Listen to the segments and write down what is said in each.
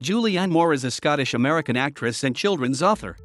Julianne Moore is a Scottish-American actress and children's author.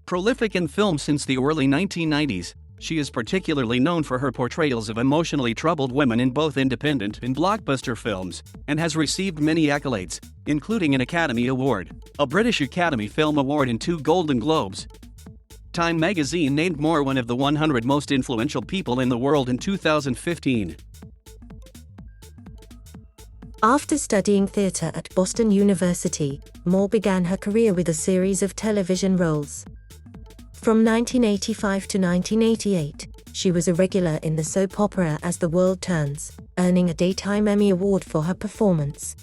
Prolific in film since the early 1990s, she is particularly known for her portrayals of emotionally troubled women in both independent and blockbuster films, and has received many accolades, including an Academy Award, a British Academy Film Award and 2 Golden Globes. Time magazine named Moore one of the 100 most influential people in the world in 2015. After studying theatre at Boston University, Moore began her career with a series of television roles. From 1985 to 1988, she was a regular in the soap opera As the World Turns, earning a Daytime Emmy Award for her performance.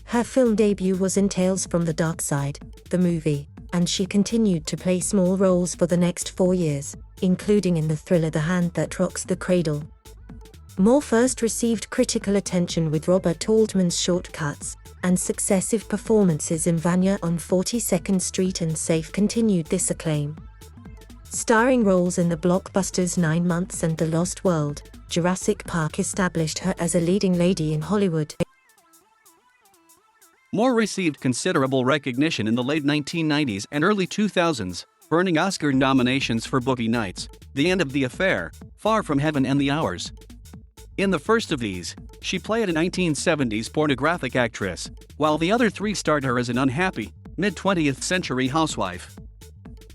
Her film debut was in Tales from the Dark Side, the movie, and she continued to play small roles for the next 4 years, including in the thriller The Hand That Rocks the Cradle. Moore first received critical attention with Robert Altman's Shortcuts, and successive performances in Vanya on 42nd Street and Safe continued this acclaim. Starring roles in the blockbusters 9 Months and The Lost World, Jurassic Park established her as a leading lady in Hollywood. Moore received considerable recognition in the late 1990s and early 2000s, earning Oscar nominations for Boogie Nights, The End of the Affair, Far From Heaven and The Hours. In the first of these, she played a 1970s pornographic actress, while the other 3 starred her as an unhappy, mid-20th century housewife.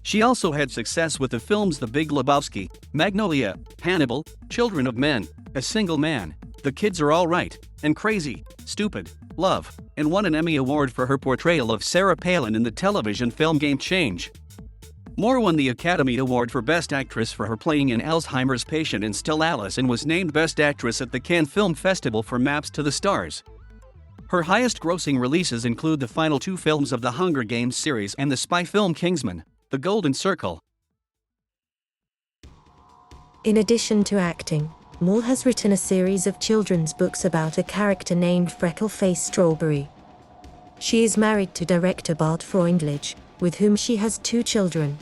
She also had success with the films The Big Lebowski, Magnolia, Hannibal, Children of Men, A Single Man, The Kids Are All Right, and Crazy, Stupid, Love, and won an Emmy Award for her portrayal of Sarah Palin in the television film Game Change. Moore won the Academy Award for Best Actress for her playing an Alzheimer's patient in Still Alice and was named Best Actress at the Cannes Film Festival for Maps to the Stars. Her highest-grossing releases include the final 2 films of the Hunger Games series and the spy film Kingsman: The Golden Circle. In addition to acting, Moore has written a series of children's books about a character named Freckle-Faced Strawberry. She is married to director Bart Freundlich, with whom she has 2 children.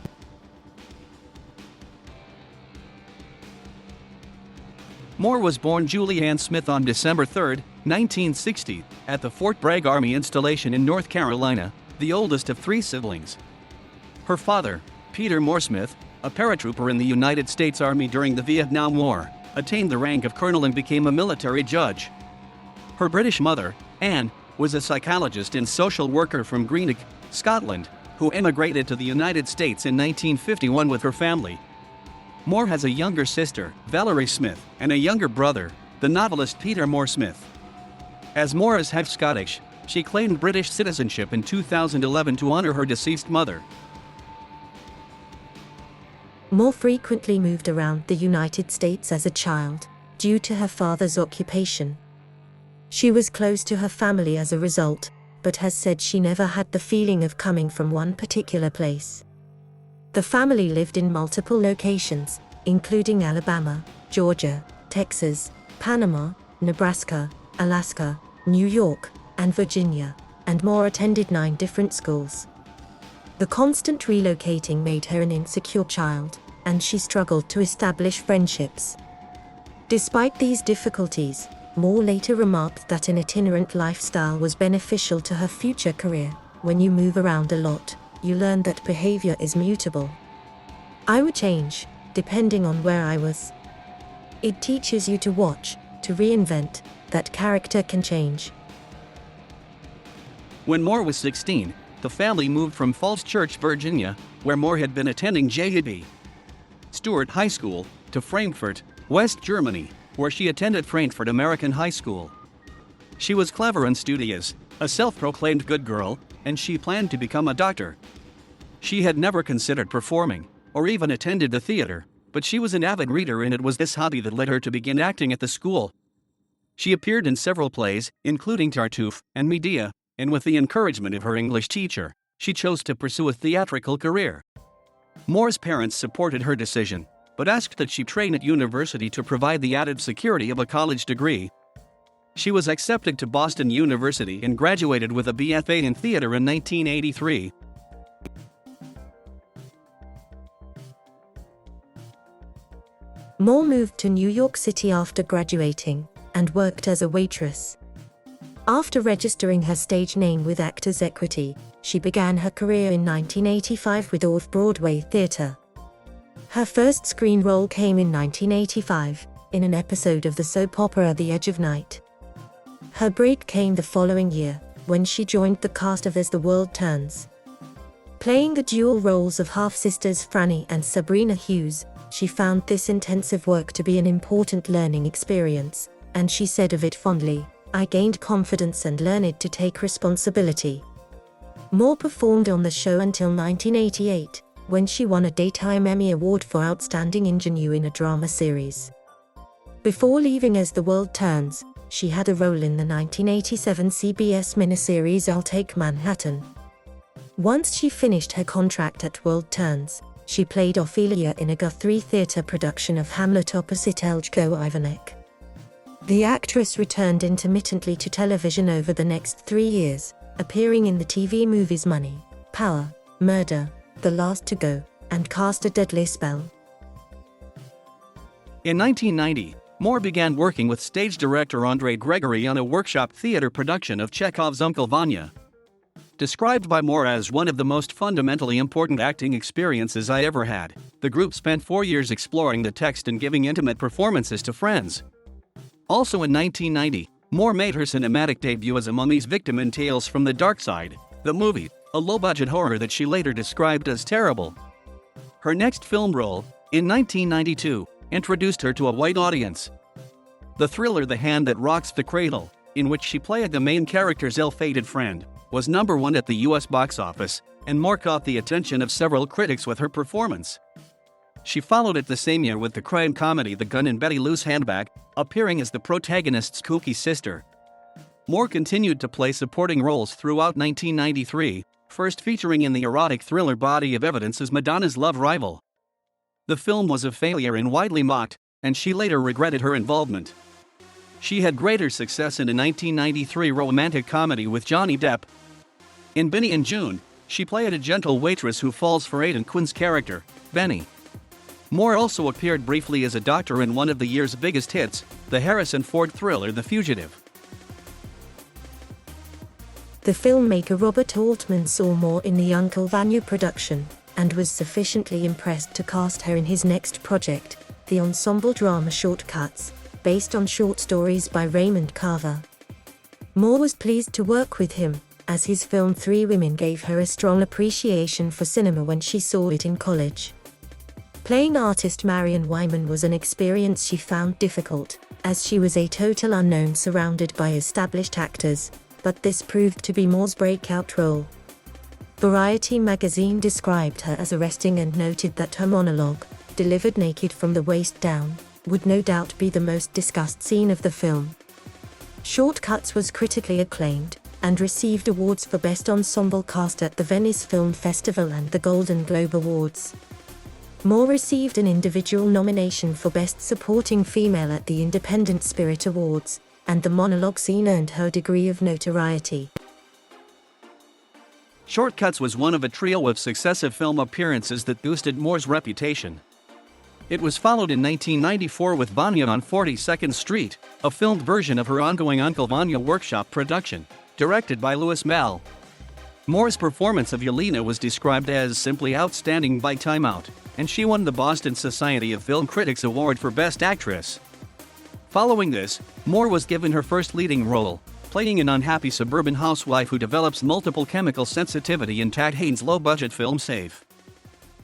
Moore was born Julianne Smith on December 3, 1960, at the Fort Bragg Army installation in North Carolina, the oldest of 3 siblings. Her father, Peter Moore Smith, a paratrooper in the United States Army during the Vietnam War, attained the rank of colonel and became a military judge. Her British mother, Anne, was a psychologist and social worker from Greenock, Scotland, who emigrated to the United States in 1951 with her family. Moore has a younger sister, Valerie Smith, and a younger brother, the novelist Peter Moore Smith. As Moore is half Scottish, she claimed British citizenship in 2011 to honor her deceased mother. Moore frequently moved around the United States as a child, due to her father's occupation. She was close to her family as a result, but has said she never had the feeling of coming from one particular place. The family lived in multiple locations, including Alabama, Georgia, Texas, Panama, Nebraska, Alaska, New York, and Virginia, and Moore attended 9 different schools. The constant relocating made her an insecure child, and she struggled to establish friendships. Despite these difficulties, Moore later remarked that an itinerant lifestyle was beneficial to her future career. When you move around a lot, you learn that behavior is mutable. I would change, depending on where I was. It teaches you to watch, to reinvent, that character can change. When Moore was 16, the family moved from Falls Church, Virginia, where Moore had been attending J.B. Stewart High School, to Frankfurt, West Germany, where she attended Frankfurt American High School. She was clever and studious, a self-proclaimed good girl, and she planned to become a doctor. She had never considered performing, or even attended the theater, but she was an avid reader and it was this hobby that led her to begin acting at the school. She appeared in several plays, including Tartuffe and Medea, and with the encouragement of her English teacher, she chose to pursue a theatrical career. Moore's parents supported her decision, but asked that she train at university to provide the added security of a college degree. She was accepted to Boston University and graduated with a BFA in theater in 1983. Moore moved to New York City after graduating, and worked as a waitress. After registering her stage name with Actors Equity, she began her career in 1985 with Off-Broadway theater. Her first screen role came in 1985, in an episode of the soap opera The Edge of Night. Her break came the following year, when she joined the cast of As the World Turns. Playing the dual roles of half-sisters Franny and Sabrina Hughes, she found this intensive work to be an important learning experience, and she said of it fondly, "I gained confidence and learned to take responsibility." Moore performed on the show until 1988, when she won a Daytime Emmy Award for Outstanding Ingenue in a Drama Series. Before leaving As the World Turns, she had a role in the 1987 CBS miniseries I'll Take Manhattan. Once she finished her contract at World Turns, she played Ophelia in a Guthrie Theatre production of Hamlet opposite Elzgo Ivanek. The actress returned intermittently to television over the next 3 years, appearing in the TV movies Money, Power, Murder, The Last to Go, and Cast a Deadly Spell. In 1990, Moore began working with stage director Andre Gregory on a workshop theater production of Chekhov's Uncle Vanya. Described by Moore as one of the most fundamentally important acting experiences I ever had, the group spent 4 years exploring the text and giving intimate performances to friends. Also in 1990, Moore made her cinematic debut as a mummy's victim in Tales from the Dark Side, the movie, a low-budget horror that she later described as terrible. Her next film role, in 1992, introduced her to a white audience. The thriller The Hand That Rocks the Cradle, in which she played the main character's ill-fated friend, was #1 at the US box office, and Moore caught the attention of several critics with her performance. She followed it the same year with the crime comedy The Gun in Betty Lou's Handbag, appearing as the protagonist's kooky sister. Moore continued to play supporting roles throughout 1993, first featuring in the erotic thriller Body of Evidence as Madonna's love rival. The film was a failure and widely mocked, and she later regretted her involvement. She had greater success in a 1993 romantic comedy with Johnny Depp. In Benny and June, she played a gentle waitress who falls for Aidan Quinn's character, Benny. Moore also appeared briefly as a doctor in one of the year's biggest hits, the Harrison Ford thriller The Fugitive. The filmmaker Robert Altman saw Moore in the Uncle Vanya production, and was sufficiently impressed to cast her in his next project, the ensemble drama Shortcuts, based on short stories by Raymond Carver. Moore was pleased to work with him, as his film Three Women gave her a strong appreciation for cinema when she saw it in college. Playing artist Marion Wyman was an experience she found difficult, as she was a total unknown surrounded by established actors, but this proved to be Moore's breakout role. Variety magazine described her as arresting and noted that her monologue, delivered naked from the waist down, would no doubt be the most discussed scene of the film. Shortcuts was critically acclaimed, and received awards for Best Ensemble Cast at the Venice Film Festival and the Golden Globe Awards. Moore received an individual nomination for Best Supporting Female at the Independent Spirit Awards, and the monologue scene earned her a degree of notoriety. Shortcuts was one of a trio of successive film appearances that boosted Moore's reputation. It was followed in 1994 with Vanya on 42nd Street, a filmed version of her ongoing Uncle Vanya workshop production, directed by Louis Malle. Moore's performance of Yelena was described as simply outstanding by Time Out, and she won the Boston Society of Film Critics Award for Best Actress. Following this, Moore was given her first leading role, playing an unhappy suburban housewife who develops multiple chemical sensitivity in Tad Haynes' low-budget film Safe.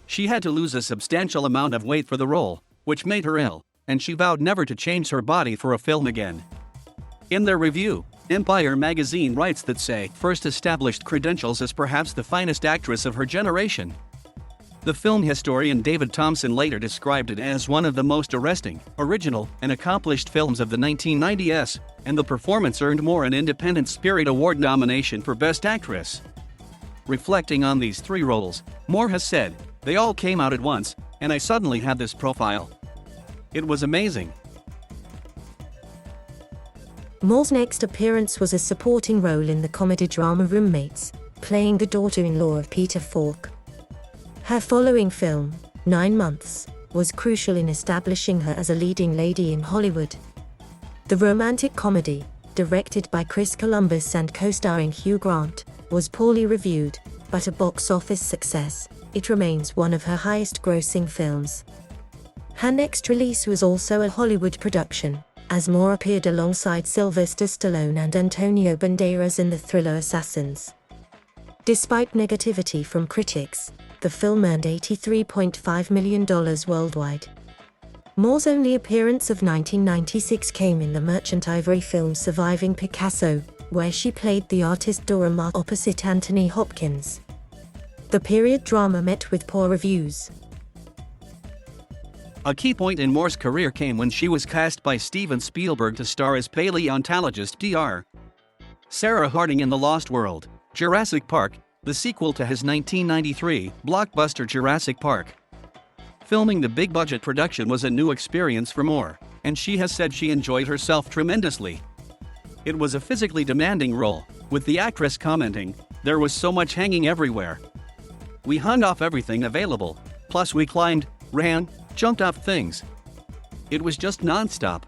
She had to lose a substantial amount of weight for the role, which made her ill, and she vowed never to change her body for a film again. In their review, Empire magazine writes that Say first established credentials as perhaps the finest actress of her generation. The film historian David Thompson later described it as one of the most arresting, original, and accomplished films of the 1990s, and the performance earned Moore an Independent Spirit Award nomination for Best Actress. Reflecting on these three roles, Moore has said, "They all came out at once, and I suddenly had this profile. It was amazing." Moore's next appearance was a supporting role in the comedy drama Roommates, playing the daughter-in-law of Peter Falk. Her following film, 9 Months, was crucial in establishing her as a leading lady in Hollywood. The romantic comedy, directed by Chris Columbus and co-starring Hugh Grant, was poorly reviewed, but a box office success. It remains one of her highest-grossing films. Her next release was also a Hollywood production, as Moore appeared alongside Sylvester Stallone and Antonio Banderas in the thriller Assassins. Despite negativity from critics, the film earned $83.5 million worldwide. Moore's only appearance of 1996 came in the Merchant Ivory film Surviving Picasso, where she played the artist Dora Maar opposite Anthony Hopkins. The period drama met with poor reviews. A key point in Moore's career came when she was cast by Steven Spielberg to star as paleontologist Dr. Sarah Harding in The Lost World, Jurassic Park, the sequel to his 1993 blockbuster Jurassic Park. Filming the big-budget production was a new experience for Moore, and she has said she enjoyed herself tremendously. It was a physically demanding role, with the actress commenting, "There was so much hanging everywhere. We hung off everything available, plus we climbed, ran, jumped off things. It was just non-stop."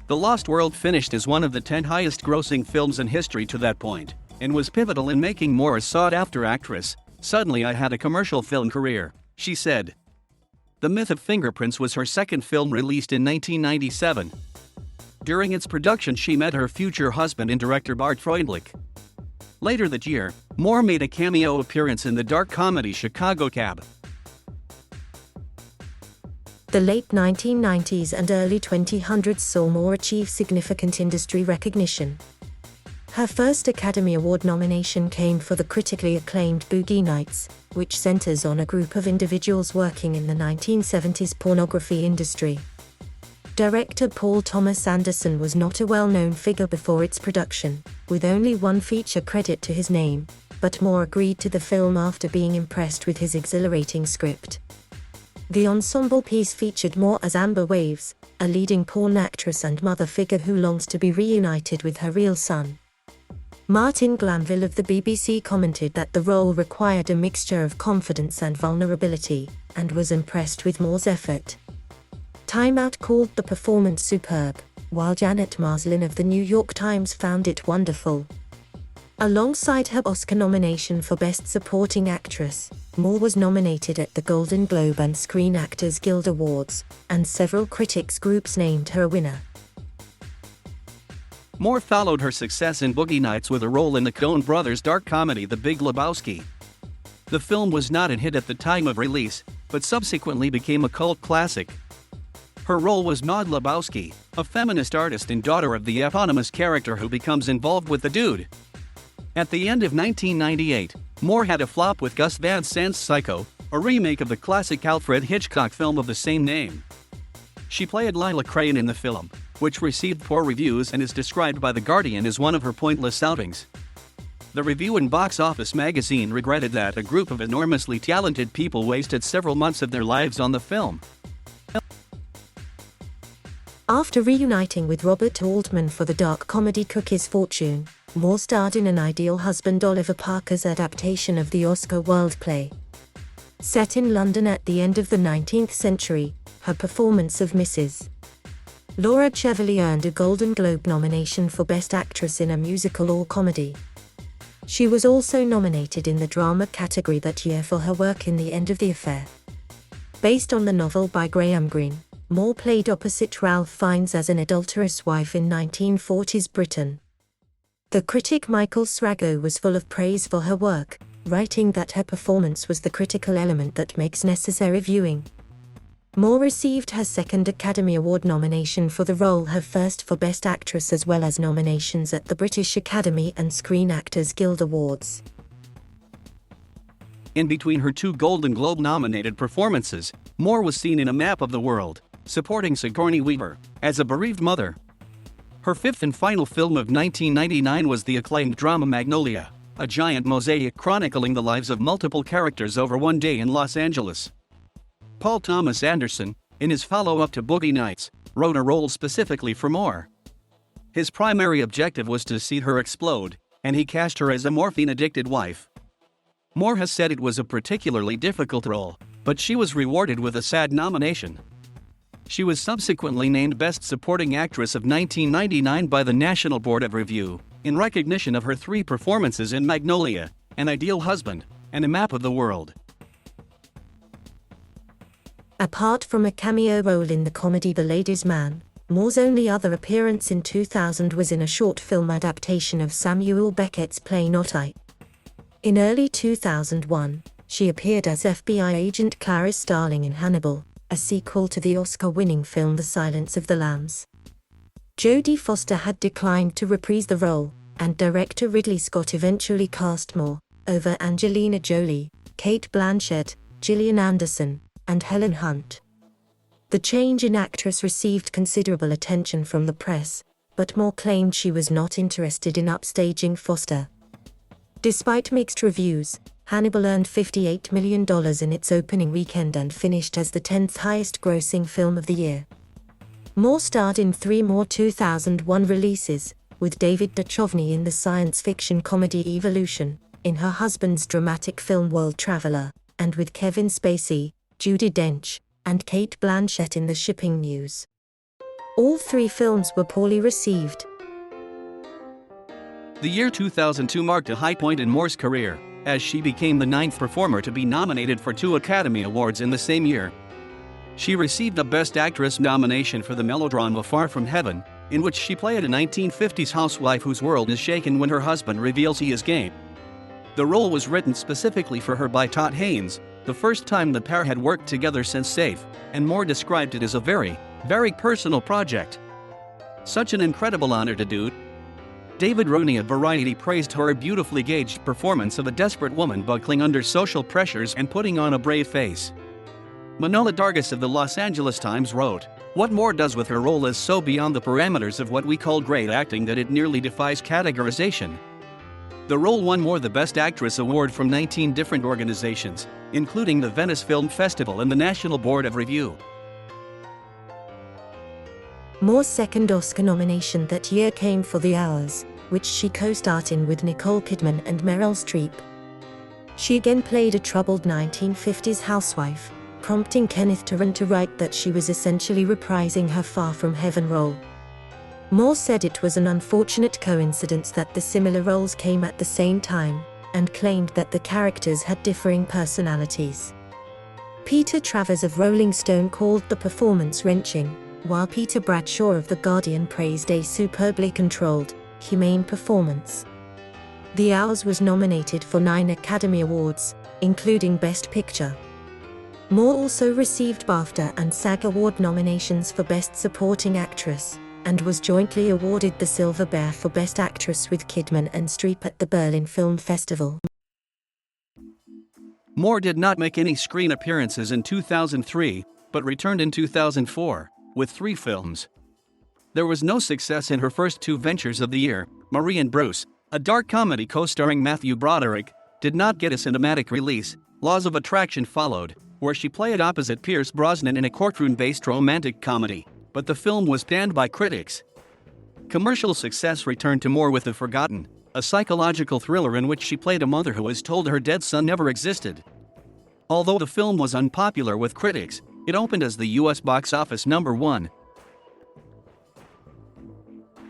The Lost World finished as one of the 10 highest-grossing films in history to that point, and was pivotal in making Moore a sought-after actress. "Suddenly I had a commercial film career," she said. The Myth of Fingerprints was her second film, released in 1997. During its production she met her future husband and director Bart Freundlich. Later that year, Moore made a cameo appearance in the dark comedy Chicago Cab. The late 1990s and early 2000s saw Moore achieve significant industry recognition. Her first Academy Award nomination came for the critically acclaimed Boogie Nights, which centers on a group of individuals working in the 1970s pornography industry. Director Paul Thomas Anderson was not a well-known figure before its production, with only one feature credit to his name, but Moore agreed to the film after being impressed with his exhilarating script. The ensemble piece featured Moore as Amber Waves, a leading porn actress and mother figure who longs to be reunited with her real son. Martin Glanville of the BBC commented that the role required a mixture of confidence and vulnerability, and was impressed with Moore's effort. Time Out called the performance superb, while Janet Maslin of the New York Times found it wonderful. Alongside her Oscar nomination for Best Supporting Actress, Moore was nominated at the Golden Globe and Screen Actors Guild Awards, and several critics groups named her a winner. Moore followed her success in Boogie Nights with a role in the Coen brothers' dark comedy The Big Lebowski. The film was not a hit at the time of release, but subsequently became a cult classic. Her role was Maud Lebowski, a feminist artist and daughter of the eponymous character who becomes involved with the dude. At the end of 1998, Moore had a flop with Gus Van Sant's Psycho, a remake of the classic Alfred Hitchcock film of the same name. She played Lila Crane in the film, which received poor reviews and is described by The Guardian as one of her pointless outings. The Review and Box Office magazine regretted that a group of enormously talented people wasted several months of their lives on the film. After reuniting with Robert Altman for the dark comedy Cookie's Fortune, Moore starred in An Ideal Husband, Oliver Parker's adaptation of the Oscar Wilde play. Set in London at the end of the 19th century, her performance of Mrs. Laura Chevalier earned a Golden Globe nomination for Best Actress in a Musical or Comedy. She was also nominated in the drama category that year for her work in The End of the Affair. Based on the novel by Graham Greene, Moore played opposite Ralph Fiennes as an adulterous wife in 1940s Britain. The critic Michael Srago was full of praise for her work, writing that her performance was the critical element that makes necessary viewing. Moore received her second Academy Award nomination for the role, her first for Best Actress, as well as nominations at the British Academy and Screen Actors Guild Awards. In between her two Golden Globe-nominated performances, Moore was seen in A Map of the World, supporting Sigourney Weaver, as a bereaved mother. Her fifth and final film of 1999 was the acclaimed drama Magnolia, a giant mosaic chronicling the lives of multiple characters over one day in Los Angeles. Paul Thomas Anderson, in his follow-up to Boogie Nights, wrote a role specifically for Moore. His primary objective was to see her explode, and he cast her as a morphine-addicted wife. Moore has said it was a particularly difficult role, but she was rewarded with a SAG nomination. She was subsequently named Best Supporting Actress of 1999 by the National Board of Review, in recognition of her 3 performances in Magnolia, An Ideal Husband, and A Map of the World. Apart from a cameo role in the comedy The Ladies' Man, Moore's only other appearance in 2000 was in a short film adaptation of Samuel Beckett's play Not I. In early 2001, she appeared as FBI agent Clarice Starling in Hannibal, a sequel to the Oscar-winning film The Silence of the Lambs. Jodie Foster had declined to reprise the role, and director Ridley Scott eventually cast Moore over Angelina Jolie, Cate Blanchett, Gillian Anderson, and Helen Hunt. The change in actress received considerable attention from the press, but Moore claimed she was not interested in upstaging Foster. Despite mixed reviews, Hannibal earned $58 million in its opening weekend and finished as the 10th highest-grossing film of the year. Moore starred in 3 more 2001 releases, with David Duchovny in the science fiction comedy Evolution, in her husband's dramatic film World Traveler, and with Kevin Spacey, Judi Dench, and Cate Blanchett in The Shipping News. All 3 films were poorly received. The year 2002 marked a high point in Moore's career, as she became the 9th performer to be nominated for 2 Academy Awards in the same year. She received a Best Actress nomination for the melodrama Far From Heaven, in which she played a 1950s housewife whose world is shaken when her husband reveals he is gay. The role was written specifically for her by Todd Haynes, the first time the pair had worked together since Safe, and Moore described it as a very, very personal project. Such an incredible honor to do. David Roney of Variety praised her beautifully gauged performance of a desperate woman buckling under social pressures and putting on a brave face. Manohla Dargis of the Los Angeles Times wrote, "What Moore does with her role is so beyond the parameters of what we call great acting that it nearly defies categorization." The role won Moore the Best Actress award from 19 different organizations, including the Venice Film Festival and the National Board of Review. Moore's second Oscar nomination that year came for The Hours, which she co-starred in with Nicole Kidman and Meryl Streep. She again played a troubled 1950s housewife, prompting Kenneth Turan to write that she was essentially reprising her Far From Heaven role. Moore said it was an unfortunate coincidence that the similar roles came at the same time, and claimed that the characters had differing personalities. Peter Travers of Rolling Stone called the performance wrenching, while Peter Bradshaw of The Guardian praised a superbly controlled, humane performance. The Hours was nominated for 9 Academy Awards, including Best Picture. Moore also received BAFTA and SAG Award nominations for Best Supporting Actress, and was jointly awarded the Silver Bear for Best Actress with Kidman and Streep at the Berlin Film Festival. Moore did not make any screen appearances in 2003, but returned in 2004, with 3 films. There was no success in her first 2 ventures of the year. Marie and Bruce, a dark comedy co-starring Matthew Broderick, did not get a cinematic release. Laws of Attraction followed, where she played opposite Pierce Brosnan in a courtroom-based romantic comedy, but the film was panned by critics. Commercial success returned to Moore with The Forgotten, a psychological thriller in which she played a mother who was told her dead son never existed. Although the film was unpopular with critics, it opened as the U.S. box office #1.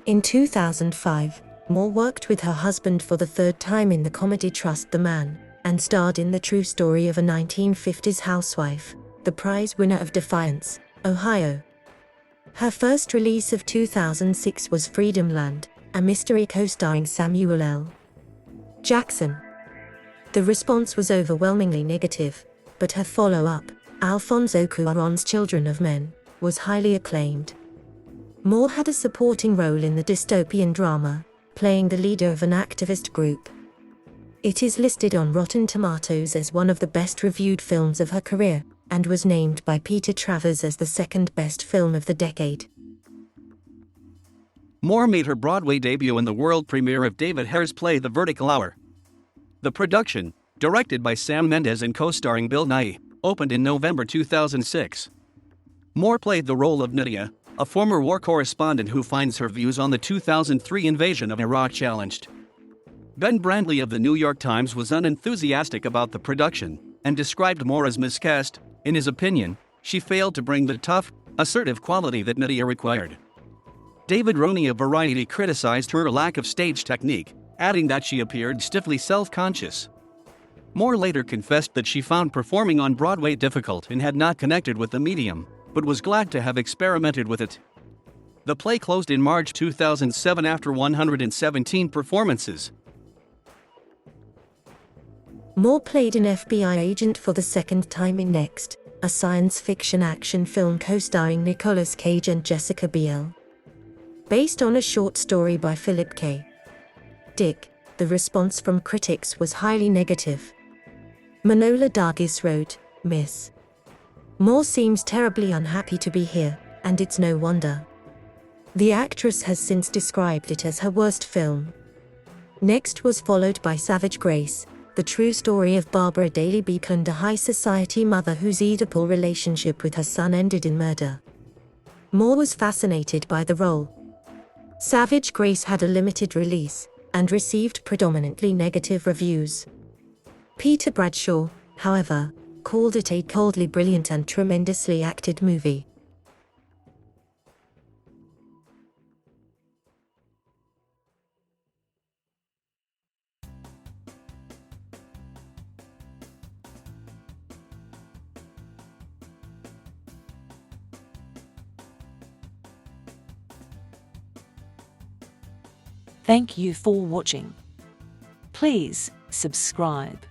In 2005, Moore worked with her husband for the 3rd time in the comedy Trust the Man, and starred in the true story of a 1950s housewife, the prize winner of Defiance, Ohio. Her first release of 2006 was Freedom Land, a mystery co-starring Samuel L. Jackson. The response was overwhelmingly negative, but her follow-up, Alfonso Cuarón's Children of Men, was highly acclaimed. Moore had a supporting role in the dystopian drama, playing the leader of an activist group. It is listed on Rotten Tomatoes as one of the best-reviewed films of her career, and was named by Peter Travers as the 2nd best film of the decade. Moore made her Broadway debut in the world premiere of David Hare's play The Vertical Hour. The production, directed by Sam Mendes and co-starring Bill Nighy, opened in November 2006. Moore played the role of Nydia, a former war correspondent who finds her views on the 2003 invasion of Iraq challenged. Ben Brandley of the New York Times was unenthusiastic about the production, and described Moore as miscast. In his opinion, she failed to bring the tough, assertive quality that media required. David Roney of Variety criticized her lack of stage technique, adding that she appeared stiffly self-conscious. Moore later confessed that she found performing on Broadway difficult and had not connected with the medium, but was glad to have experimented with it. The play closed in March 2007 after 117 performances. Moore played an FBI agent for the second time in Next, a science fiction action film co-starring Nicolas Cage and Jessica Biel. Based on a short story by Philip K. Dick, the response from critics was highly negative. Manola Dargis wrote, "Miss Moore seems terribly unhappy to be here, and it's no wonder." The actress has since described it as her worst film. Next was followed by Savage Grace, the true story of Barbara Daly Beekland, a high society mother whose Oedipal relationship with her son ended in murder. Moore was fascinated by the role. Savage Grace had a limited release, and received predominantly negative reviews. Peter Bradshaw, however, called it a coldly brilliant and tremendously acted movie. Thank you for watching. Please subscribe.